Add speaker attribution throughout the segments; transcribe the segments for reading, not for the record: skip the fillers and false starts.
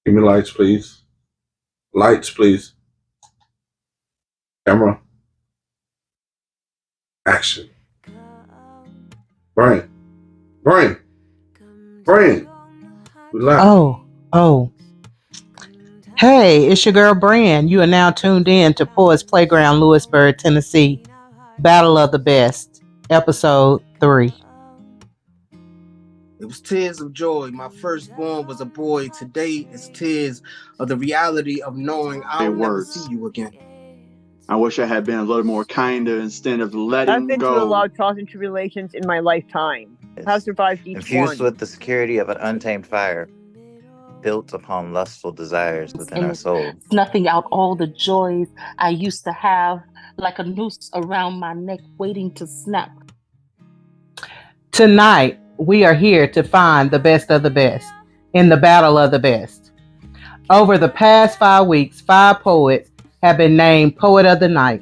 Speaker 1: Give me lights, please. Lights, please. Camera. Action. Brian. Brian. Brian. We live.
Speaker 2: Oh. Hey, it's your girl Bran. You are now tuned in to Poets Playground, Lewisburg, Tennessee. Battle of the Best, Episode 3.
Speaker 3: It was tears of joy. My firstborn was a boy. Today is tears of the reality of knowing I'll never see you again.
Speaker 4: I wish I had been a little more kinder instead of
Speaker 5: I've
Speaker 4: letting
Speaker 5: been through a lot
Speaker 4: go.
Speaker 5: of trials and tribulations in my lifetime. Have survived each
Speaker 6: Infused
Speaker 5: one.
Speaker 6: with the security of an untamed fire, built upon lustful desires within our soul.
Speaker 7: Snuffing out all the joys I used to have, like a noose around my neck waiting to snap.
Speaker 2: Tonight, we are here to find the best of the best in the Battle of the Best. Over the past 5 weeks, 5 poets have been named Poet of the Night,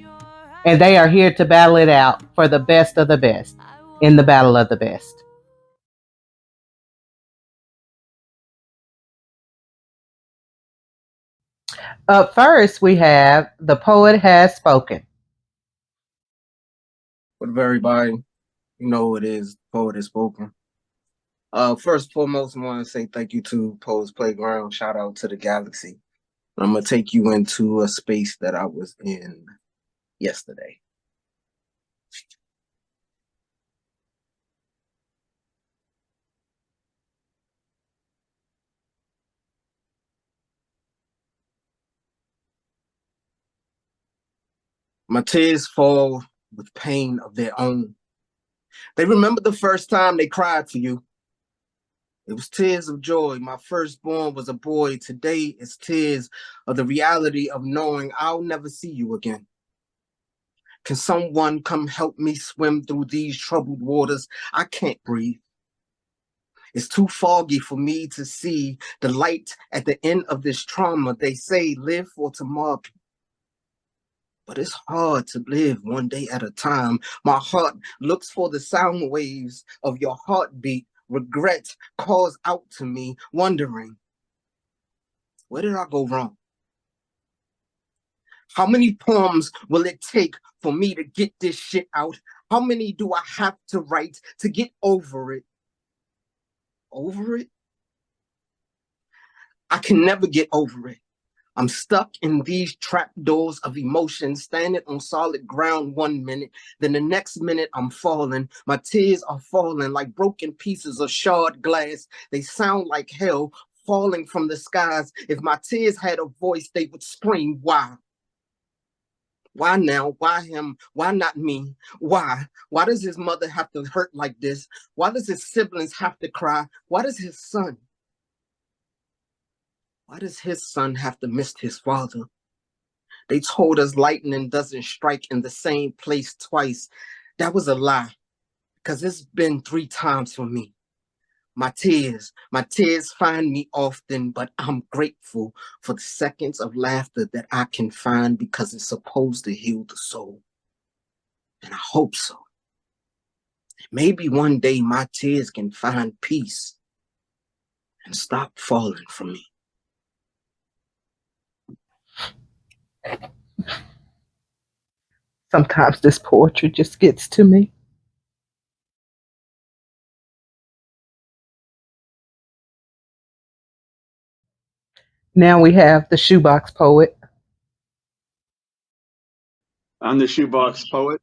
Speaker 2: and they are here to battle it out for the best of the best in the Battle of the Best. Up first, we have The Poet Has Spoken.
Speaker 3: What up, everybody? You know who it is. The poet has spoken. First and foremost, I want to say thank you to Poets Playground. Shout out to the Galaxy. I'm going to take you into a space that I was in yesterday. My tears fall with pain of their own. They remember the first time they cried for you. It was tears of joy. My firstborn was a boy. Today is tears of the reality of knowing I'll never see you again. Can someone come help me swim through these troubled waters? I can't breathe. It's too foggy for me to see the light at the end of this trauma. They say live for tomorrow. But it's hard to live one day at a time. My heart looks for the sound waves of your heartbeat. Regret calls out to me, wondering, where did I go wrong? How many poems will it take for me to get this shit out? How many do I have to write to get over it? Over it? I can never get over it. I'm stuck in these trapdoors of emotion, standing on solid ground 1 minute, then the next minute I'm falling. My tears are falling like broken pieces of shard glass. They sound like hell falling from the skies. If my tears had a voice, they would scream, why? Why now? Why him? Why not me? Why? Why does his mother have to hurt like this? Why does his siblings have to cry? Why does his son? Why does his son have to miss his father? They told us lightning doesn't strike in the same place twice. That was a lie, because it's been 3 times for me. My tears find me often, but I'm grateful for the seconds of laughter that I can find because it's supposed to heal the soul. And I hope so. Maybe one day my tears can find peace and stop falling from me.
Speaker 2: Sometimes this poetry just gets to me. Now we have the Shoebox Poet.
Speaker 4: I'm the shoebox poet.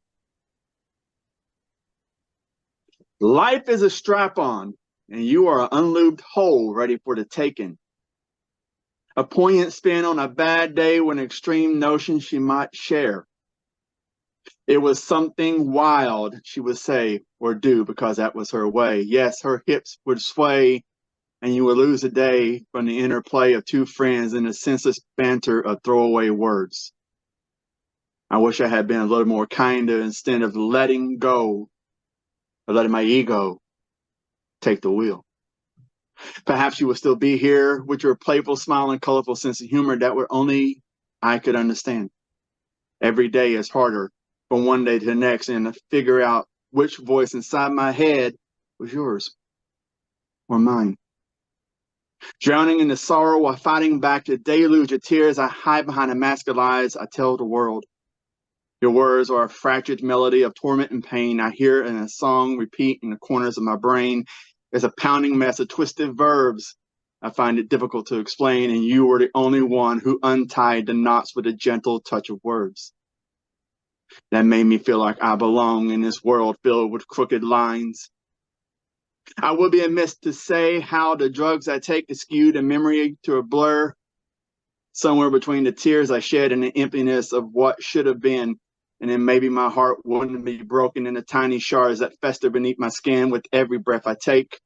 Speaker 4: Life is a strap on, and you are an unlubed hole ready for the taking. A poignant spin on a bad day with an extreme notion she might share. It was something wild, she would say or do because that was her way. Yes, her hips would sway, and you would lose a day from the interplay of 2 friends in the senseless banter of throwaway words. I wish I had been a little more kinder instead of letting go, or letting my ego take the wheel. Perhaps you would still be here with your playful smile and colorful sense of humor that would only I could understand. Every day is harder from one day to the next, and to figure out which voice inside my head was yours or mine. Drowning in the sorrow while fighting back the deluge of tears, I hide behind a mask of lies I tell the world. Your words are a fractured melody of torment and pain. I hear in a song repeat in the corners of my brain. There's a pounding mess of twisted verbs. I find it difficult to explain, and you were the only one who untied the knots with a gentle touch of words. That made me feel like I belong in this world filled with crooked lines. I would be amiss to say how the drugs I take skew the memory to a blur. Somewhere between the tears I shed and the emptiness of what should have been, and then maybe my heart wouldn't be broken into tiny shards that fester beneath my skin with every breath I take.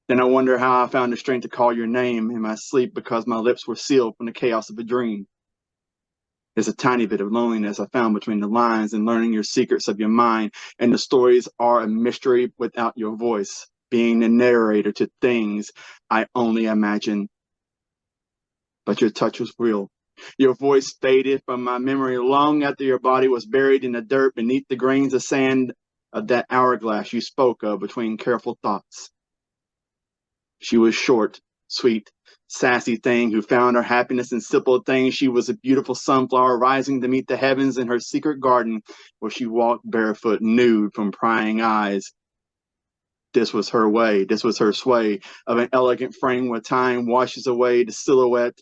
Speaker 4: Then I wonder how I found the strength to call your name in my sleep because my lips were sealed from the chaos of a dream. There's a tiny bit of loneliness I found between the lines and learning your secrets of your mind, and the stories are a mystery without your voice, being the narrator to things I only imagine. But your touch was real. Your voice faded from my memory long after your body was buried in the dirt beneath the grains of sand of that hourglass you spoke of between careful thoughts. She was short, sweet, sassy thing who found her happiness in simple things. She was a beautiful sunflower rising to meet the heavens in her secret garden where she walked barefoot, nude from prying eyes. This was her way. This was her sway of an elegant frame where time washes away the silhouette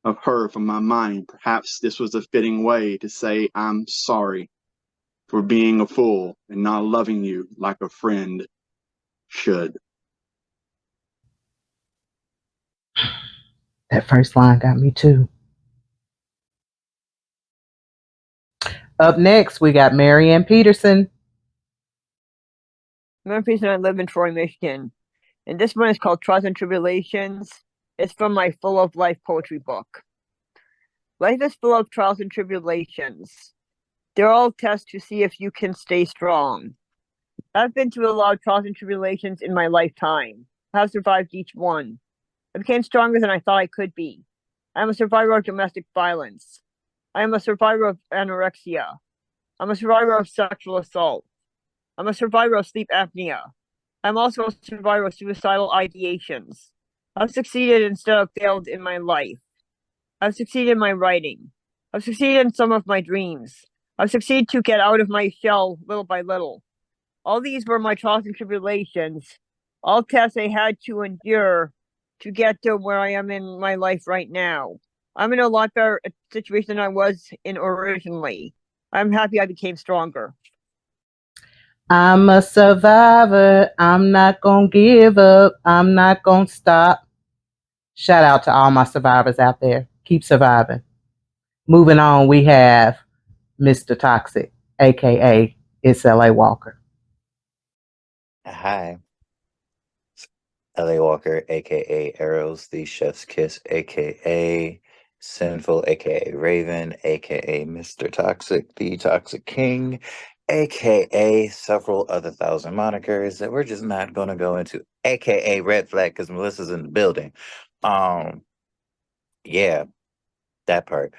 Speaker 4: of her from my mind. Perhaps this was a fitting way to say I'm sorry for being a fool and not loving you like a friend should.
Speaker 2: That first line got me too. Up next, we got Marianne Peterson.
Speaker 5: Memphis and I live in Troy, Michigan. And this one is called Trials and Tribulations. It's from my Full of Life poetry book. Life is full of trials and tribulations. They're all tests to see if you can stay strong. I've been through a lot of trials and tribulations in my lifetime. I have survived each one. I became stronger than I thought I could be. I am a survivor of domestic violence. I am a survivor of anorexia. I'm a survivor of sexual assault. I'm a survivor of sleep apnea. I'm also a survivor of suicidal ideations. I've succeeded instead of failed in my life. I've succeeded in my writing. I've succeeded in some of my dreams. I've succeeded to get out of my shell little by little. All these were my trials and tribulations, all tests I had to endure to get to where I am in my life right now. I'm in a lot better situation than I was in originally. I'm happy I became stronger.
Speaker 2: I'm a survivor. I'm not gonna give up. I'm not gonna stop. Shout out to all my survivors out there. Keep surviving. Moving on, we have Mr. Toxic, aka It's LA Walker.
Speaker 6: Hi. LA Walker, aka Arrows, the Chef's Kiss, aka Sinful, aka Raven, aka Mr. Toxic, the Toxic King, aka several other thousand monikers that we're just not gonna go into, aka Red Flag because Melissa's in the building. Yeah, that part.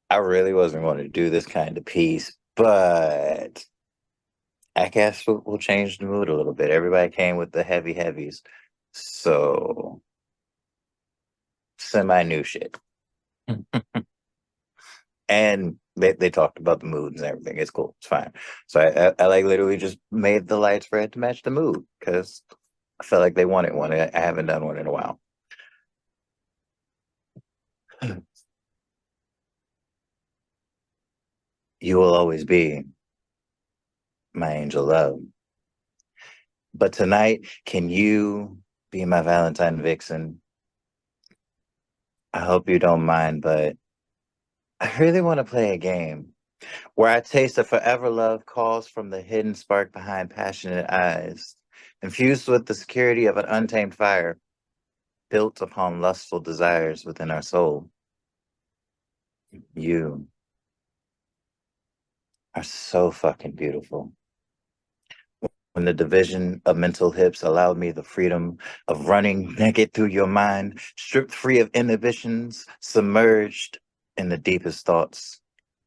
Speaker 6: I really wasn't going to do this kind of piece, but I guess we'll change the mood a little bit. Everybody came with the heavy heavies. So semi new shit. And they talked about the moods and everything. It's cool. It's fine. So I like literally just made the lights red to match the mood because I felt like they wanted one. I haven't done one in a while. You will always be my angel love. But tonight, can you be my Valentine vixen? I hope you don't mind, but I really want to play a game where I taste a forever love calls from the hidden spark behind passionate eyes, infused with the security of an untamed fire, built upon lustful desires within our soul. You are so fucking beautiful. When the division of mental hips allowed me the freedom of running naked through your mind, stripped free of inhibitions, submerged in the deepest thoughts,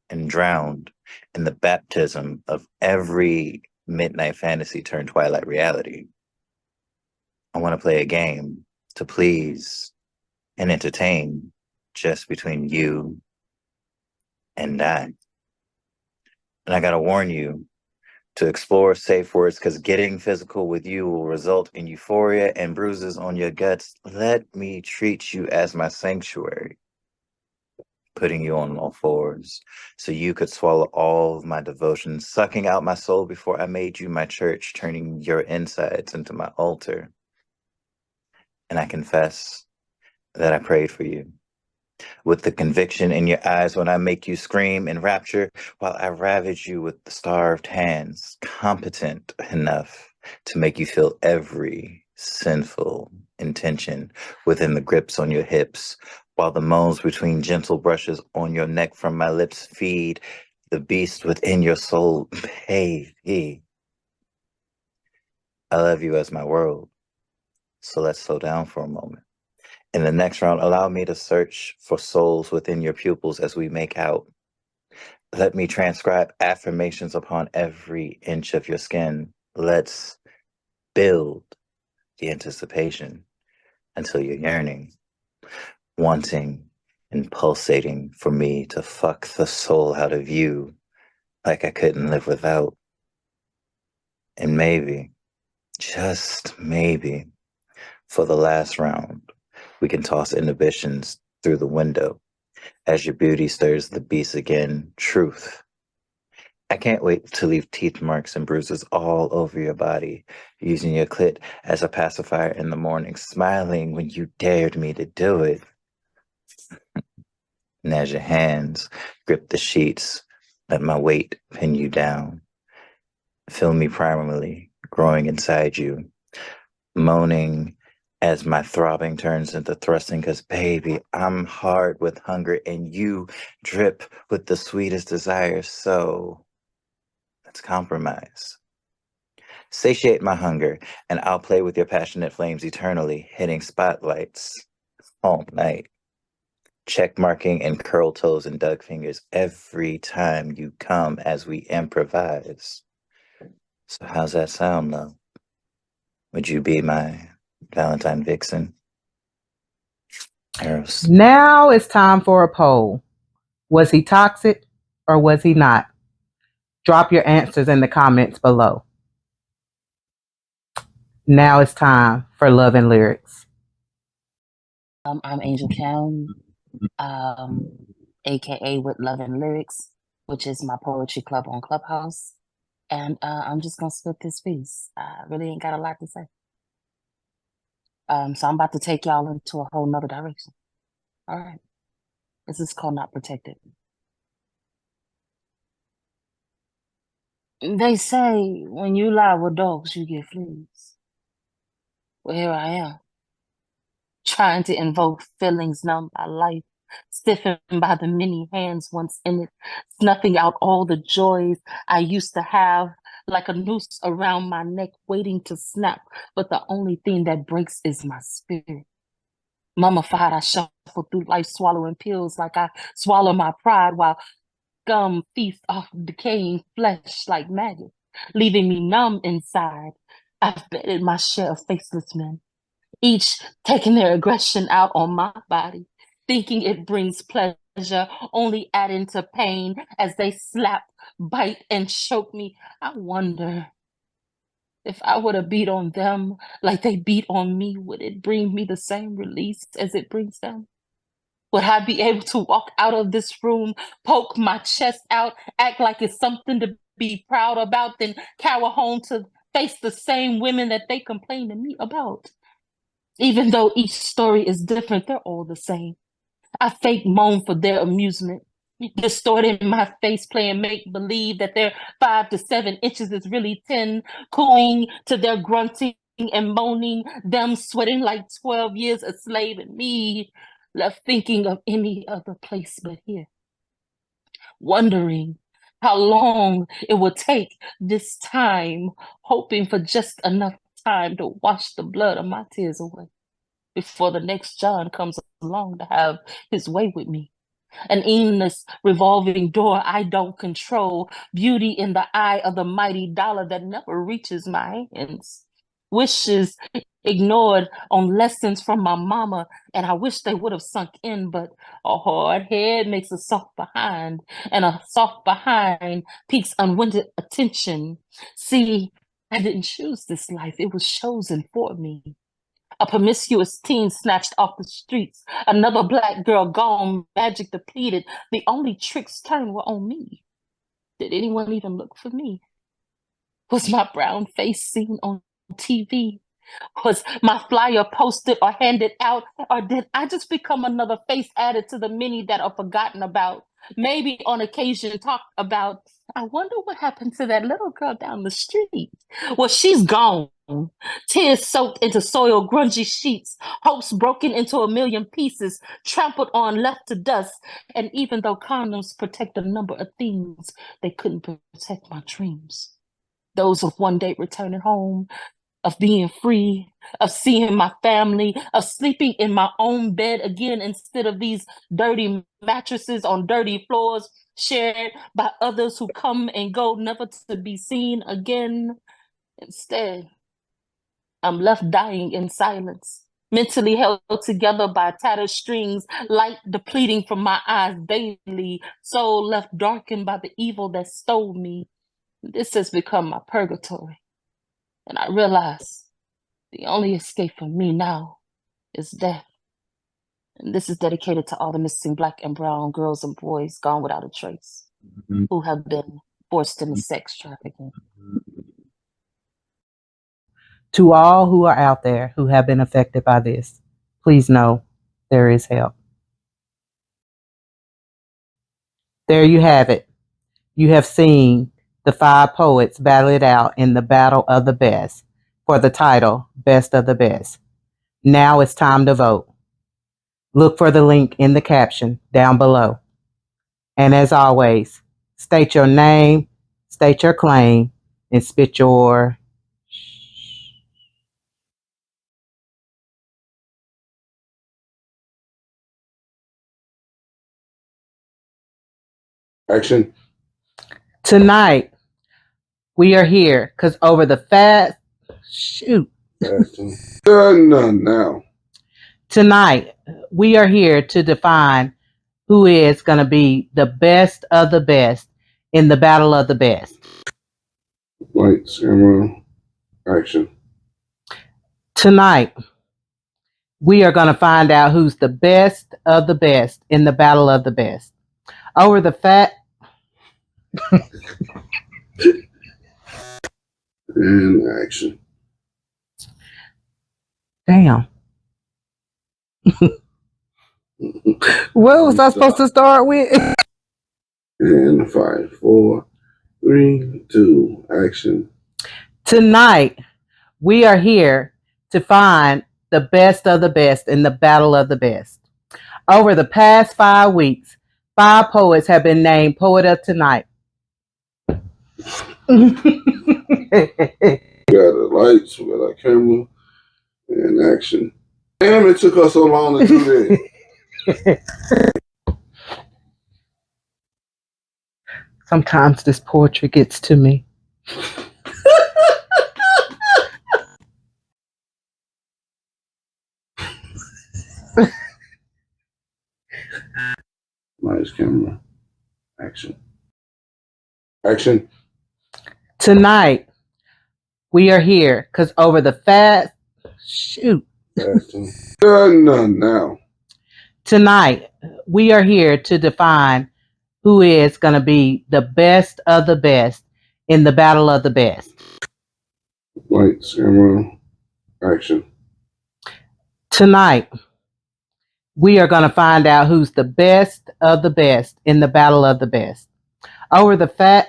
Speaker 6: and drowned in the baptism of every midnight fantasy turned twilight reality. I want to play a game to please and entertain just between you and I. And I got to warn you to explore safe words because getting physical with you will result in euphoria and bruises on your guts. Let me treat you as my sanctuary, putting you on all fours so you could swallow all of my devotion, sucking out my soul before I made you my church, turning your insides into my altar. And I confess that I prayed for you with the conviction in your eyes when I make you scream in rapture while I ravage you with the starved hands, competent enough to make you feel every sinful intention within the grips on your hips, while the moans between gentle brushes on your neck from my lips feed the beast within your soul. Baby, I love you as my world, so let's slow down for a moment. In the next round, allow me to search for souls within your pupils as we make out. Let me transcribe affirmations upon every inch of your skin. Let's build the anticipation until you're yearning, wanting and pulsating for me to fuck the soul out of you like I couldn't live without. And maybe, just maybe, for the last round, we can toss inhibitions through the window as your beauty stirs the beast again. Truth. I can't wait to leave teeth marks and bruises all over your body, using your clit as a pacifier in the morning, smiling when you dared me to do it. And as your hands grip the sheets, let my weight pin you down. Feel me primarily growing inside you, moaning as my throbbing turns into thrusting, because baby, I'm hard with hunger and you drip with the sweetest desire. So let's compromise. Satiate my hunger, and I'll play with your passionate flames eternally, hitting spotlights all night. Check marking and curl toes and dug fingers every time you come as we improvise. So how's that sound, love? Would you be my Valentine Vixen? Eros.
Speaker 2: Now it's time for a poll. Was he toxic or was he not? Drop your answers in the comments below. Now it's time for Love and Lyrics.
Speaker 7: I'm Angel Kim, aka with Love and Lyrics, which is my poetry club on Clubhouse. And I'm just gonna spit this piece. I really ain't got a lot to say. So I'm about to take y'all into a whole nother direction. All right. This is called Not Protected. They say when you lie with dogs, you get fleas. Well, here I am, trying to invoke feelings numb by life, stiffened by the many hands once in it, snuffing out all the joys I used to have, like a noose around my neck waiting to snap. But the only thing that breaks is my spirit. Mummified, I shuffle through life swallowing pills like I swallow my pride while scum feast off decaying flesh like maggots, leaving me numb inside. I've bedded my share of faceless men, each taking their aggression out on my body, thinking it brings pleasure, only adding to pain as they slap, bite, and choke me. I wonder if I were to beat on them like they beat on me, would it bring me the same release as it brings them? Would I be able to walk out of this room, poke my chest out, act like it's something to be proud about, then cower home to face the same women that they complain to me about? Even though each story is different, they're all the same. I fake moan for their amusement, distorting my face, playing make believe that their 5 to 7 inches is really 10, cooing to their grunting and moaning, them sweating like 12 years a slave, and me left thinking of any other place but here, wondering how long it would take this time, hoping for just enough time to wash the blood of my tears away before the next John comes along to have his way with me. An endless revolving door I don't control, beauty in the eye of the mighty dollar that never reaches my hands. Wishes ignored on lessons from my mama, and I wish they would have sunk in, but a hard head makes a soft behind, and a soft behind piques unwanted attention. See, I didn't choose this life, it was chosen for me. A promiscuous teen snatched off the streets, another black girl gone, magic depleted. The only tricks turned were on me. Did anyone even look for me? Was my brown face seen on TV? Was my flyer posted or handed out? Or did I just become another face added to the many that are forgotten about? Maybe on occasion talk about, I wonder what happened to that little girl down the street. Well, she's gone. Tears soaked into soiled, grungy sheets, hopes broken into a million pieces, trampled on, left to dust. And even though condoms protect a number of things, they couldn't protect my dreams. Those of one day returning home, of being free, of seeing my family, of sleeping in my own bed again instead of these dirty mattresses on dirty floors shared by others who come and go, never to be seen again. Instead, I'm left dying in silence, mentally held together by tattered strings, light depleting from my eyes daily, soul left darkened by the evil that stole me. This has become my purgatory. And I realize the only escape for me now is death. And this is dedicated to all the missing Black and brown girls and boys gone without a trace, who have been forced into sex trafficking.
Speaker 2: To all who are out there who have been affected by this, please know there is help. There you have it. You have seen the 5 poets battle it out in the battle of the best for the title Best of the Best. Now it's time to vote. Look for the link in the caption down below. And as always, state your name, state your claim, and spit your...
Speaker 1: Action.
Speaker 2: Tonight, we are here because over the fast... Shoot.
Speaker 1: None now.
Speaker 2: Tonight, we are here to define who is going to be the best of the best in the battle of the best.
Speaker 1: Lights, camera, action.
Speaker 2: Tonight, we are going to find out who's the best of the best in the battle of the best. Over the fat...
Speaker 1: And action.
Speaker 2: Damn. What was I supposed to start with?
Speaker 1: And 5, 4, 3, 2, action.
Speaker 2: Tonight, we are here to find the best of the best in the battle of the best. Over the past 5 weeks, 5 poets have been named Poet of Tonight.
Speaker 1: We got the lights, we got our camera, and action. Damn, it took us so long to do that.
Speaker 2: Sometimes this poetry gets to me.
Speaker 1: Lights, camera, action. Action.
Speaker 2: Tonight, we are here because over the fast... Shoot.
Speaker 1: None now.
Speaker 2: Tonight, we are here to define who is going to be the best of the best in the battle of the best.
Speaker 1: Lights, camera, action.
Speaker 2: Tonight, we are going to find out who's the best of the best in the battle of the best. Over the fat...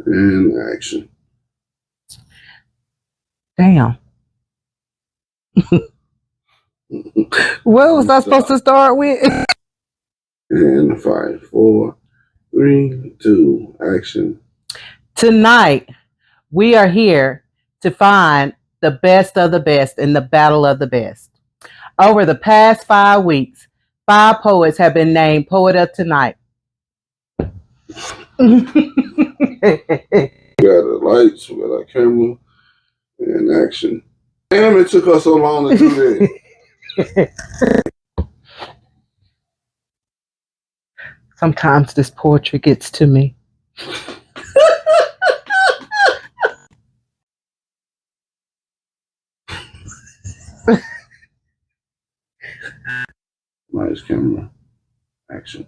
Speaker 1: And action.
Speaker 2: Damn. What was I supposed to start with?
Speaker 1: And 5, 4, 3, 2, action.
Speaker 2: Tonight, we are here to find the best of the best in the battle of the best. Over the past 5 weeks, 5 poets have been named Poet of Tonight.
Speaker 1: We got the lights, we got our camera, and action. Damn, it took us so long to do that.
Speaker 2: Sometimes this poetry gets to me.
Speaker 1: Nice camera, action.